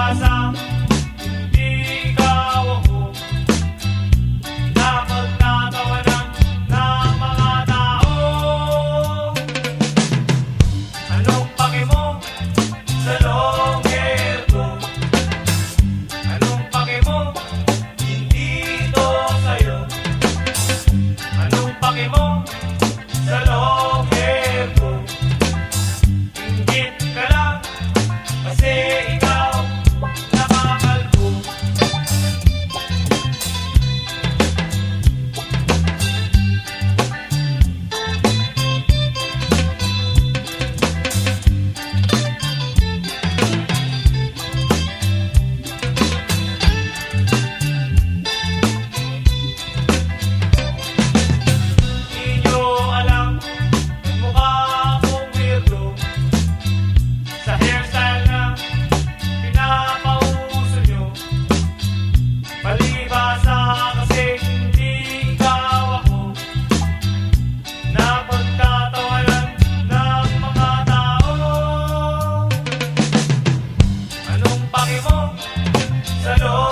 Palibhasa, hindi ikaw ako. Napagtatawanan ng mga tao. Anong pake mo sa long hair ko? Anong pake mo? Hindi ito sa'yo. Anong pake mo sa long hair ko? Inggit ka lang kasi ikaw nakakalbo. Di nyo alam, mukha akong weirdo sa hairstyle na pinapauso nyo. Palibhasa kasi hindi ikaw ako. Napagtatawanan ng mga tao. Anong pake mo sa loob